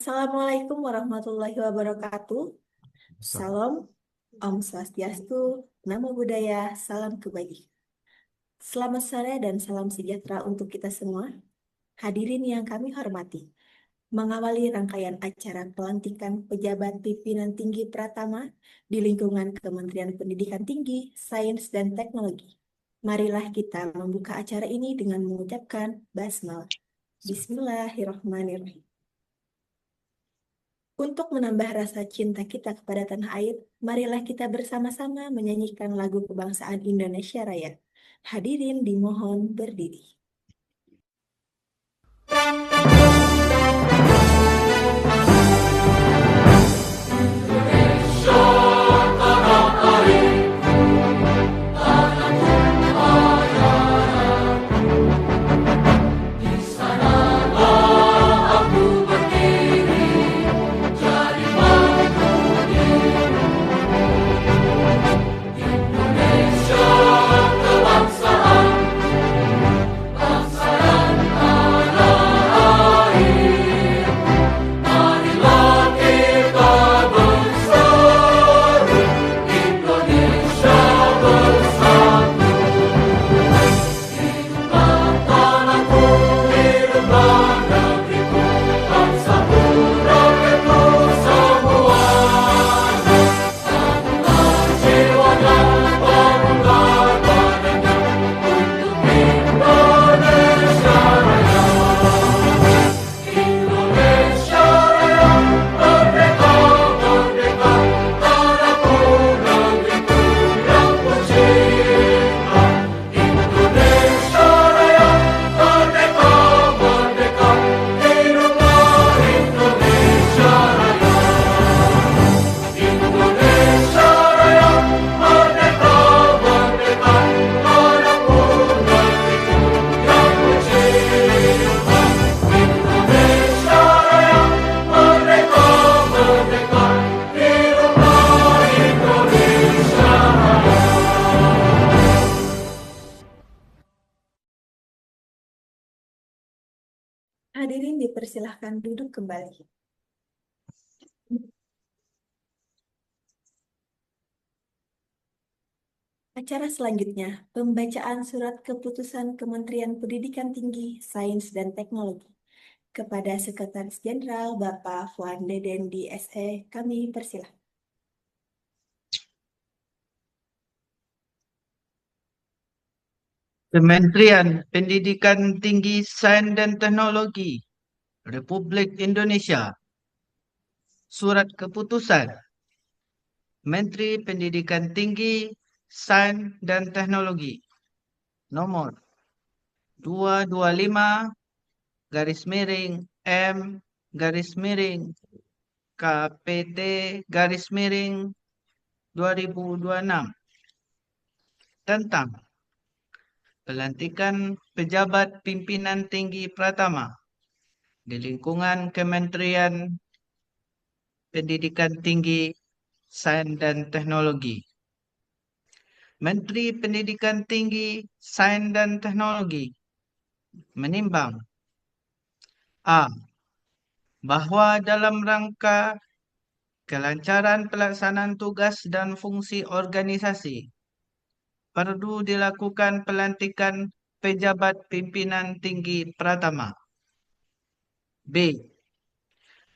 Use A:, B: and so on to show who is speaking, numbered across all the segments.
A: Assalamualaikum warahmatullahi wabarakatuh. Salam, Om Swastiastu, Namo Buddhaya, salam kebajikan. Selamat sore dan salam sejahtera untuk kita semua. Hadirin yang kami hormati, mengawali rangkaian acara pelantikan pejabat pimpinan tinggi Pratama di lingkungan Kementerian Pendidikan Tinggi, Sains dan Teknologi. Marilah kita membuka acara ini dengan mengucapkan basmalah. Bismillahirrahmanirrahim. Untuk menambah rasa cinta kita kepada tanah air, marilah kita bersama-sama menyanyikan lagu kebangsaan Indonesia Raya. Hadirin dimohon berdiri. Hadirin dipersilahkan duduk kembali. Acara selanjutnya, pembacaan surat keputusan Kementerian Pendidikan Tinggi, Sains dan Teknologi. Kepada Sekretaris Jenderal Bapak Fuan Deden di SE, kami persilahkan.
B: Kementerian Pendidikan Tinggi, Sains dan Teknologi Republik Indonesia. Surat Keputusan Menteri Pendidikan Tinggi, Sains dan Teknologi nomor 225 garis miring M garis miring KPT garis miring 2026 tentang pelantikan pejabat pimpinan tinggi Pratama di lingkungan Kementerian Pendidikan Tinggi, Sains dan Teknologi. Menteri Pendidikan Tinggi, Sains dan Teknologi menimbang A. Bahwa dalam rangka kelancaran pelaksanaan tugas dan fungsi organisasi, perlu dilakukan pelantikan pejabat pimpinan tinggi Pratama. B.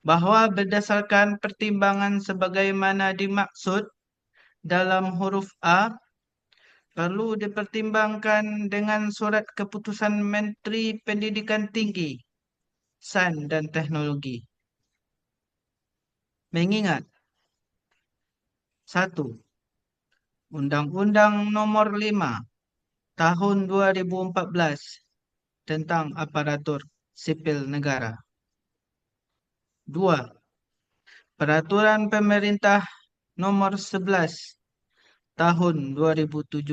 B: Bahwa berdasarkan pertimbangan sebagaimana dimaksud dalam huruf A, perlu dipertimbangkan dengan surat keputusan Menteri Pendidikan Tinggi, Sains dan Teknologi. Mengingat 1. Undang-Undang Nomor 5 Tahun 2014 tentang Aparatur Sipil Negara. 2. Peraturan Pemerintah Nomor 11 Tahun 2017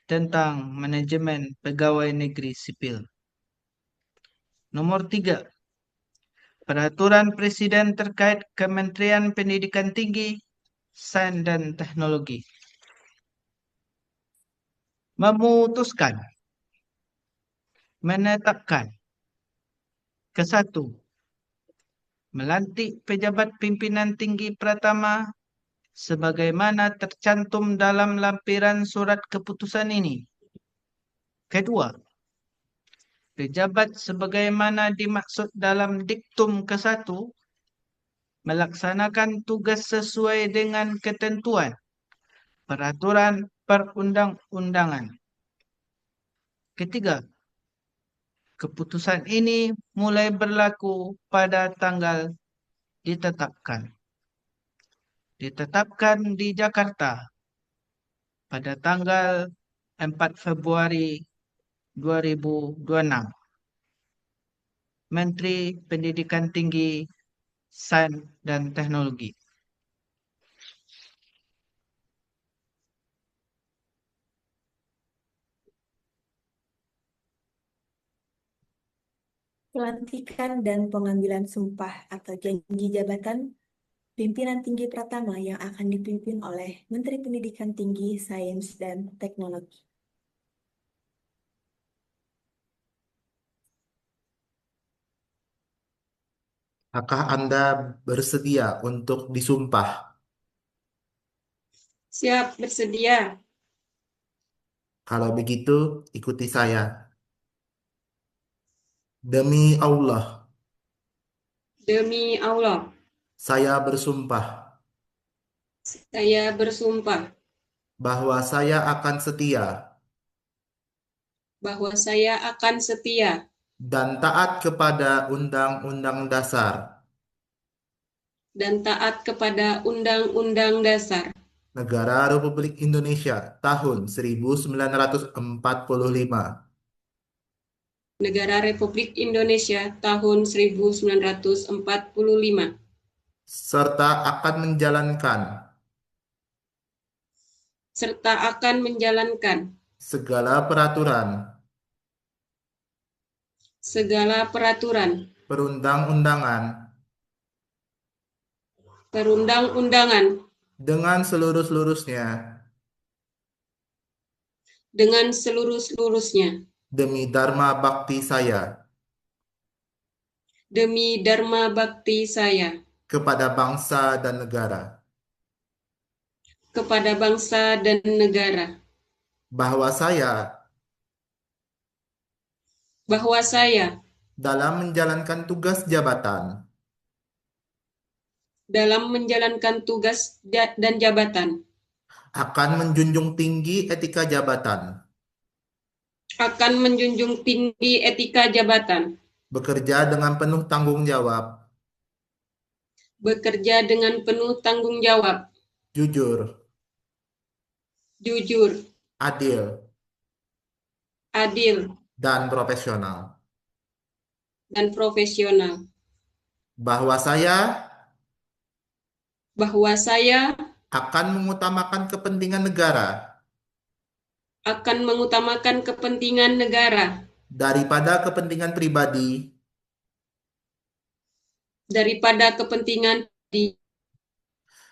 B: tentang Manajemen Pegawai Negeri Sipil. Nomor 3. Peraturan Presiden terkait Kementerian Pendidikan Tinggi, Sains dan Teknologi. Memutuskan, menetapkan. Ke-1. melantik pejabat pimpinan tinggi Pratama sebagaimana tercantum dalam lampiran surat keputusan ini. Kedua, pejabat sebagaimana dimaksud dalam diktum ke-1 melaksanakan tugas sesuai dengan ketentuan peraturan perundang-undangan. Ketiga, keputusan ini mulai berlaku pada tanggal ditetapkan. Ditetapkan di Jakarta pada tanggal 4 Februari 2026. Menteri Pendidikan Tinggi, Sains dan Teknologi.
A: Pelantikan dan pengambilan sumpah atau janji jabatan pimpinan tinggi Pratama yang akan dipimpin oleh Menteri Pendidikan Tinggi, Sains, dan Teknologi.
C: Apakah Anda bersedia untuk disumpah?
D: Siap, bersedia.
C: Kalau begitu, ikuti saya. Demi Allah,
D: Demi Allah,
C: saya bersumpah
D: saya bersumpah
C: bahwa saya akan setia
D: bahwa saya akan setia
C: dan taat kepada Undang-Undang Dasar
D: dan taat kepada Undang-Undang Dasar
C: Negara Republik Indonesia tahun 1945,
D: Negara Republik Indonesia tahun 1945,
C: serta akan menjalankan
D: serta akan menjalankan
C: segala peraturan perundang-undangan
D: perundang-undangan
C: dengan seluruh-seluruhnya
D: dengan seluruh-seluruhnya
C: demi dharma bakti saya
D: demi dharma bakti saya
C: kepada bangsa dan negara,
D: kepada bangsa dan negara,
C: bahwa saya dalam menjalankan tugas jabatan
D: dalam menjalankan tugas dan jabatan
C: akan menjunjung tinggi etika jabatan,
D: akan menjunjung tinggi etika jabatan,
C: bekerja dengan penuh tanggung jawab,
D: bekerja dengan penuh tanggung jawab,
C: jujur,
D: jujur,
C: adil,
D: adil,
C: dan profesional.
D: dan profesional.
C: Bahwa saya akan mengutamakan kepentingan negara
D: akan mengutamakan kepentingan negara
C: daripada kepentingan pribadi
D: daripada kepentingan di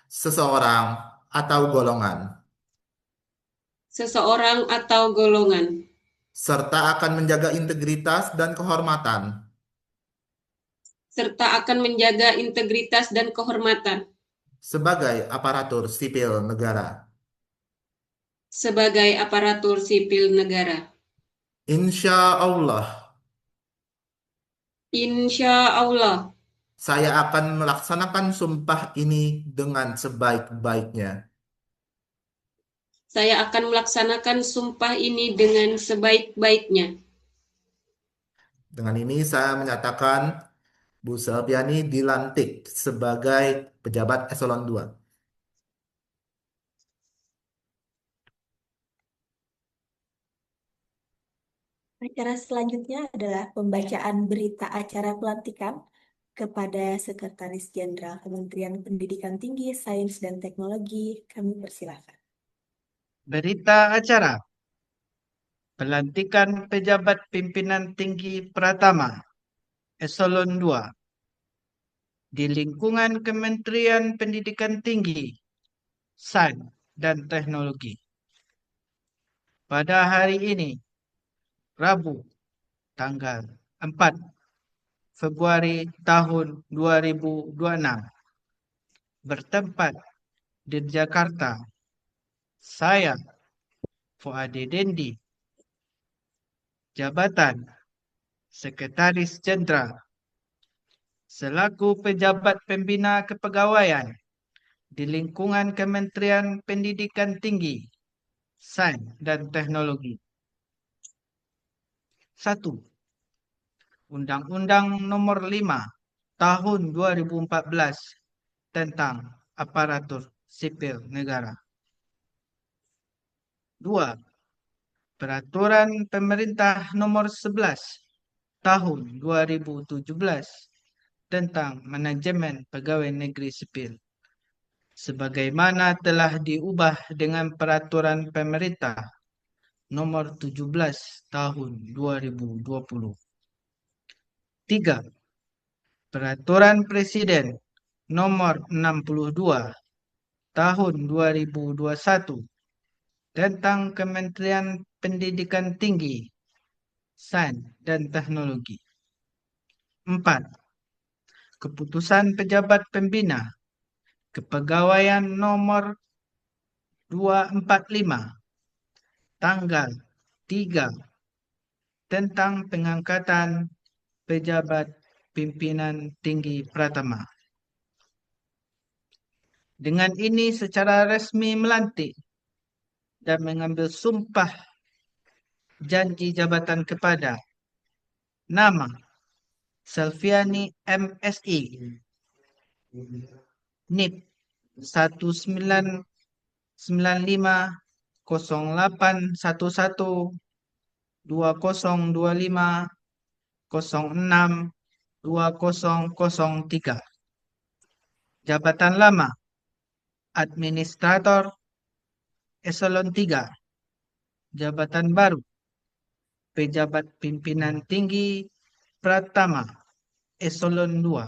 C: seseorang atau golongan,
D: seseorang atau golongan,
C: serta akan menjaga integritas dan kehormatan
D: serta akan menjaga integritas dan kehormatan
C: sebagai aparatur sipil negara.
D: sebagai aparatur sipil negara.
C: Insya Allah,
D: Insya Allah,
C: saya akan melaksanakan sumpah ini dengan sebaik-baiknya.
D: saya akan melaksanakan sumpah ini dengan sebaik-baiknya.
C: Dengan ini saya menyatakan Bu Selviani dilantik sebagai pejabat eselon 2.
A: Acara selanjutnya adalah pembacaan berita acara pelantikan kepada Sekretaris Jenderal Kementerian Pendidikan Tinggi, Sains, dan Teknologi. Kami persilakan.
B: Berita acara pelantikan pejabat pimpinan tinggi Pratama Eselon 2 di lingkungan Kementerian Pendidikan Tinggi, Sains dan Teknologi. Pada hari ini, Rabu, tanggal 4 Februari tahun 2026. Bertempat di Jakarta, saya, Fuadi Dendi, jabatan Sekretaris Jenderal, selaku pejabat pembina kepegawaian di lingkungan Kementerian Pendidikan Tinggi, Sains dan Teknologi. 1. Undang-Undang Nomor 5 Tahun 2014 tentang Aparatur Sipil Negara. 2. Peraturan Pemerintah Nomor 11 Tahun 2017 tentang Manajemen Pegawai Negeri Sipil, sebagaimana telah diubah dengan Peraturan Pemerintah Nomor 17 Tahun 2020. 3. Peraturan Presiden Nomor 62 Tahun 2021 tentang Kementerian Pendidikan Tinggi, Sains dan Teknologi. 4. Keputusan Pejabat Pembina Kepegawaian Nomor 245 tanggal 3 tentang pengangkatan pejabat pimpinan tinggi Pratama. Dengan ini secara resmi melantik dan mengambil sumpah janji jabatan kepada nama Selviani MSI, NIP 19980825062003. Jabatan lama Administrator Eselon 3. Jabatan baru Pejabat Pimpinan Tinggi Pratama Eselon 2.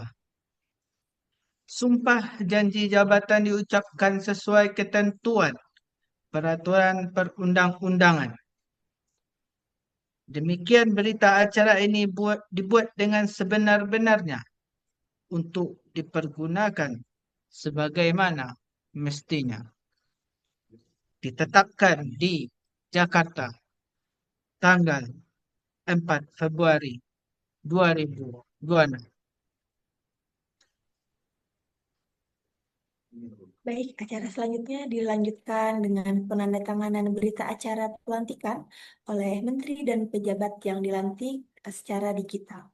B: Sumpah janji jabatan diucapkan sesuai ketentuan peraturan perundang-undangan. Demikian berita acara ini dibuat dengan sebenar-benarnya untuk dipergunakan sebagaimana mestinya. Ditetapkan di Jakarta tanggal 4 Februari 2026.
A: Baik, acara selanjutnya dilanjutkan dengan penandatanganan berita acara pelantikan oleh Menteri dan pejabat yang dilantik secara digital.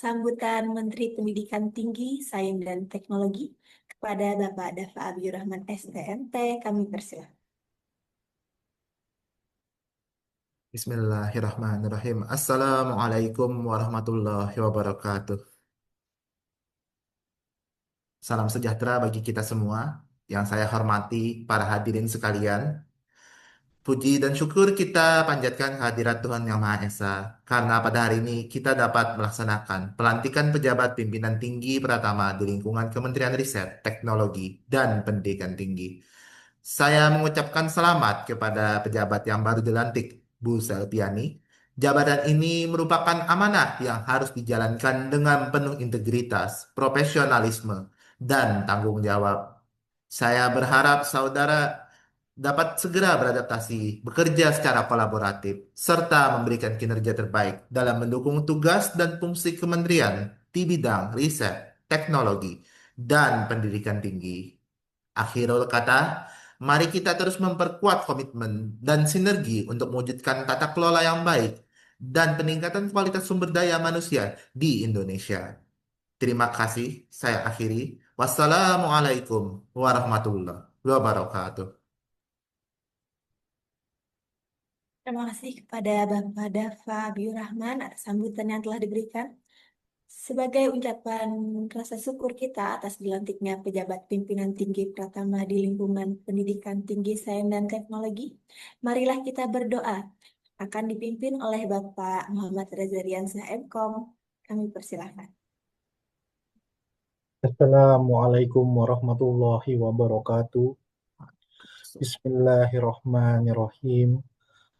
A: Sambutan Menteri Pendidikan Tinggi, Sains dan Teknologi kepada Bapak Dafa Abiyurrahman STMT, kami persilahkan.
C: Bismillahirrahmanirrahim. Assalamualaikum warahmatullahi wabarakatuh. Salam sejahtera bagi kita semua. Yang saya hormati para hadirin sekalian. Puji dan syukur kita panjatkan kehadirat Tuhan Yang Maha Esa. Karena pada hari ini kita dapat melaksanakan pelantikan pejabat pimpinan tinggi Pratama di lingkungan Kementerian Riset, Teknologi, dan Pendidikan Tinggi. Saya mengucapkan selamat kepada pejabat yang baru dilantik, Bu Selviani. Jabatan ini merupakan amanah yang harus dijalankan dengan penuh integritas, profesionalisme, dan tanggung jawab. Saya berharap saudara dapat segera beradaptasi, bekerja secara kolaboratif, serta memberikan kinerja terbaik dalam mendukung tugas dan fungsi kementerian di bidang riset, teknologi, dan pendidikan tinggi. Akhirul kata, mari kita terus memperkuat komitmen dan sinergi untuk mewujudkan tata kelola yang baik dan peningkatan kualitas sumber daya manusia di Indonesia. Terima kasih, saya akhiri. Wassalamualaikum warahmatullahi wabarakatuh.
A: Terima kasih kepada Bapak Dafa Abiyurrahman atas sambutan yang telah diberikan. Sebagai ucapan rasa syukur kita atas dilantiknya pejabat pimpinan tinggi Pratama di lingkungan pendidikan tinggi sains dan teknologi, marilah kita berdoa akan dipimpin oleh Bapak Muhammad Reza Riansyah MKom. Kami persilahkan.
E: Assalamualaikum warahmatullahi wabarakatuh. Bismillahirrahmanirrahim.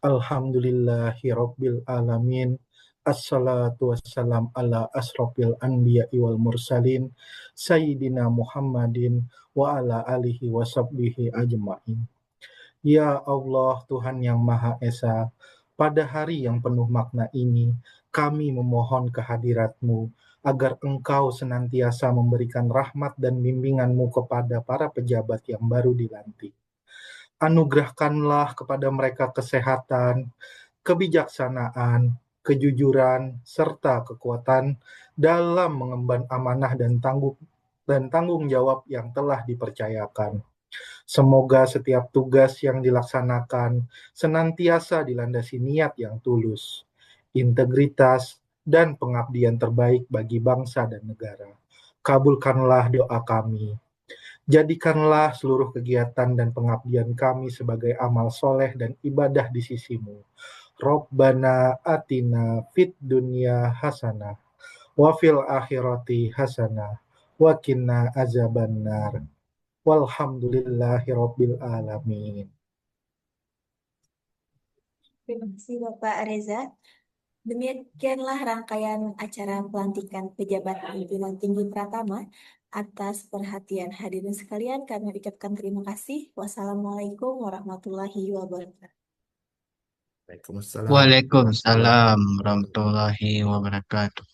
E: Alhamdulillahi rabbil alamin. Assalatu wassalam ala asrofil anbiya'i wal mursalin. Sayyidina Muhammadin wa ala alihi wa sahbihi ajma'in. Ya Allah, Tuhan yang Maha Esa, pada hari yang penuh makna ini, kami memohon kehadirat-Mu agar Engkau senantiasa memberikan rahmat dan bimbingan-Mu kepada para pejabat yang baru dilantik. Anugerahkanlah kepada mereka kesehatan, kebijaksanaan, kejujuran, serta kekuatan dalam mengemban amanah dan tanggung jawab yang telah dipercayakan. Semoga setiap tugas yang dilaksanakan senantiasa dilandasi niat yang tulus, integritas, dan pengabdian terbaik bagi bangsa dan negara. Kabulkanlah doa kami. Jadikanlah seluruh kegiatan dan pengabdian kami sebagai amal soleh dan ibadah di sisi-Mu. Rabbana atina fid dunya hasanah wa fil akhirati hasanah wa qina azabannar. Walhamdulillahirabbil alamin.
A: Terima kasih Bapak Reza. Demikianlah rangkaian acara pelantikan pejabat pimpinan tinggi Pratama. Atas perhatian hadirin sekalian, kami ucapkan terima kasih. Wassalamualaikum warahmatullahi wabarakatuh.
C: Waalaikumsalam.
B: Waalaikumsalam warahmatullahi wabarakatuh.